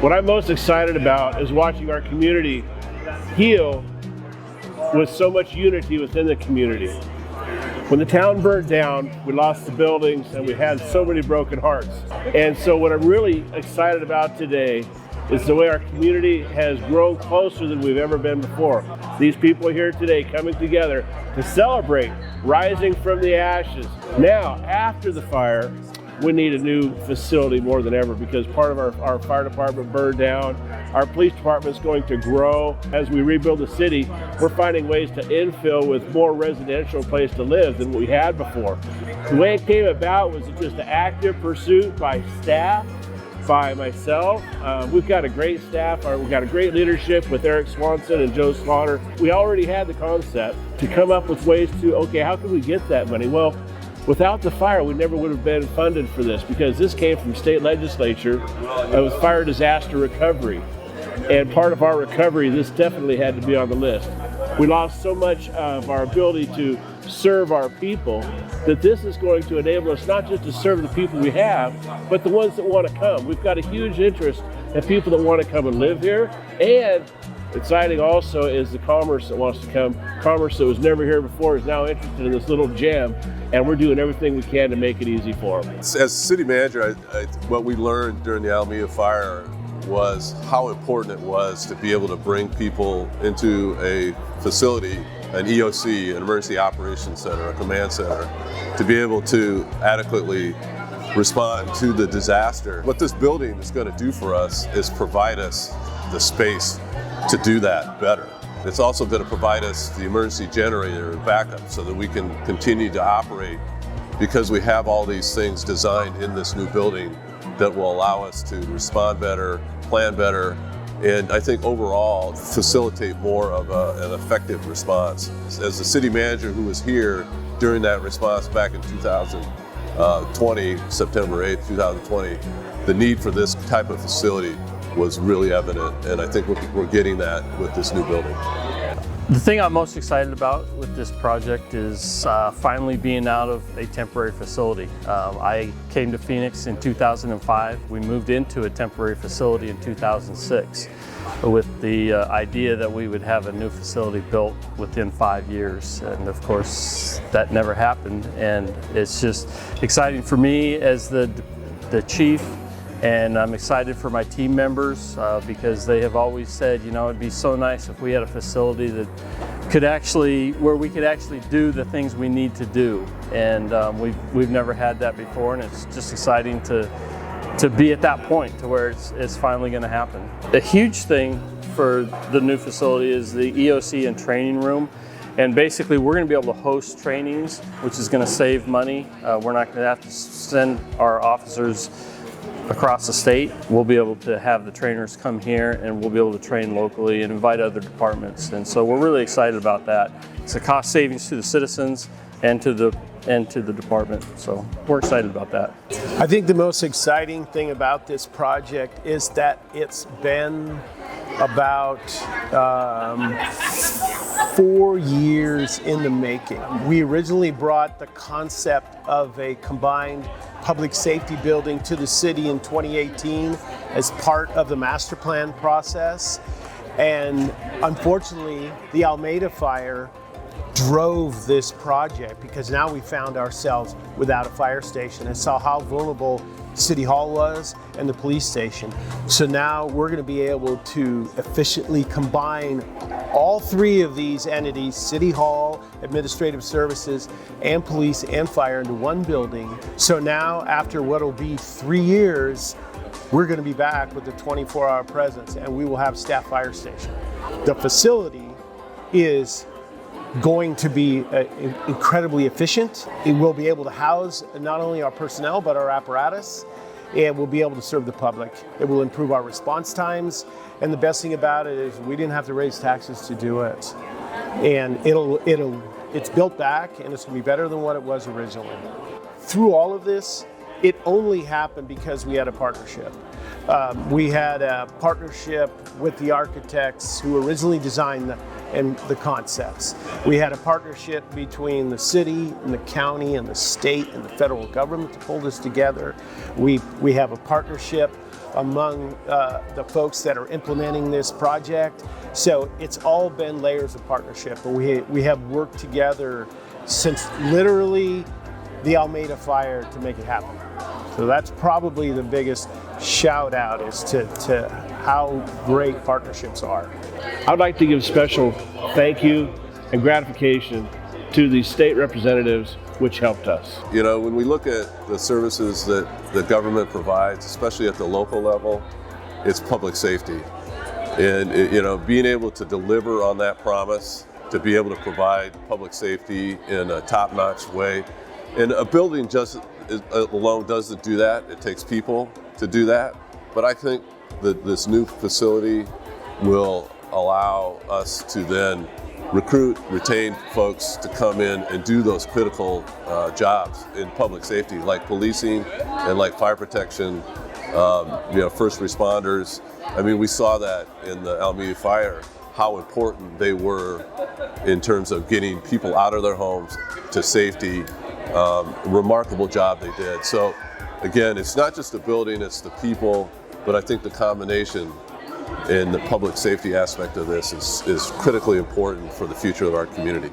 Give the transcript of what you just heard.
What I'm most excited about is watching our community heal with so much unity within the community. When the town burned down, we lost the buildings and we had so many broken hearts. And so what I'm really excited about today is the way our community has grown closer than we've ever been before. These people here today coming together to celebrate rising from the ashes. Now, after the fire, we need a new facility more than ever because part of our fire department burned down. Our police department is going to grow. As we rebuild the city, we're finding ways to infill with more residential place to live than we had before. The way it came about was just an active pursuit by staff, by myself. We've got a great staff. We've got a great leadership with Eric Swanson and Joe Slaughter. We already had the concept to come up with ways to, okay, how can we get that money? Well, without the fire, we never would have been funded for this because this came from state legislature. It was fire disaster recovery. And part of our recovery, this definitely had to be on the list. We lost so much of our ability to serve our people that this is going to enable us not just to serve the people we have, but the ones that want to come. We've got a huge interest in people that want to come and live here. And exciting also is the commerce that wants to come. Commerce that was never here before is now interested in this little gem, and we're doing everything we can to make it easy for them. As city manager, what we learned during the Alameda fire was how important it was to be able to bring people into a facility, an EOC, an Emergency Operations Center, a command center, to be able to adequately respond to the disaster. What this building is going to do for us is provide us the space to do that better. It's also going to provide us the emergency generator and backup so that we can continue to operate because we have all these things designed in this new building that will allow us to respond better, plan better, and I think overall facilitate more of an effective response. As the city manager who was here during that response back in 2020, September 8th, 2020, the need for this type of facility was really evident, and I think we're getting that with this new building. The thing I'm most excited about with this project is finally being out of a temporary facility. I came to Phoenix in 2005. We moved into a temporary facility in 2006 with the idea that we would have a new facility built within 5 years. And of course, that never happened. And it's just exciting for me as the chief. And I'm excited for my team members because they have always said, you know, it'd be so nice if we had a facility that where we could actually do the things we need to do. And we've never had that before, and it's just exciting to be at that point to where it's finally going to happen. A huge thing for the new facility is the EOC and training room. And basically, we're going to be able to host trainings, which is going to save money. We're not going to have to send our officers across the state. We'll be able to have the trainers come here and we'll be able to train locally and invite other departments. And so we're really excited about that. It's a cost savings to the citizens and to the department. So we're excited about that. I think the most exciting thing about this project is that it's been about 4 years in the making. We originally brought the concept of a combined public safety building to the city in 2018 as part of the master plan process. And unfortunately, the Alameda fire drove this project because now we found ourselves without a fire station and saw how vulnerable City Hall was and the police station. So now we're going to be able to efficiently combine all three of these entities, City Hall, Administrative Services, and Police and Fire, into one building. So now, after what will be 3 years, we're going to be back with a 24-hour presence, and we will have staff fire station. The facility is going to be incredibly efficient. It will be able to house not only our personnel, but our apparatus, and we'll be able to serve the public. It will improve our response times, and the best thing about it is we didn't have to raise taxes to do it. And it's built back, and it's going to be better than what it was originally. Through all of this, it only happened because we had a partnership. We had a partnership with the architects who originally designed and the concepts. We had a partnership between the city and the county and the state and the federal government to pull this together. We have a partnership among the folks that are implementing this project. So it's all been layers of partnership, but we have worked together since literally the Almeda fire to make it happen. So that's probably the biggest shout out as to how great partnerships are. I'd like to give special thank you and gratification to the state representatives which helped us. You know, when we look at the services that the government provides, especially at the local level, it's public safety. And, you know, being able to deliver on that promise, to be able to provide public safety in a top-notch way. And a building just alone doesn't do that. It takes people to do that. But I think that this new facility will allow us to then recruit, retain folks to come in and do those critical jobs in public safety, like policing and like fire protection, you know, first responders. I mean, we saw that in the Almeda fire, how important they were in terms of getting people out of their homes to safety. Remarkable job they did. So again, it's not just the building, it's the people, but I think the combination in the public safety aspect of this is critically important for the future of our community.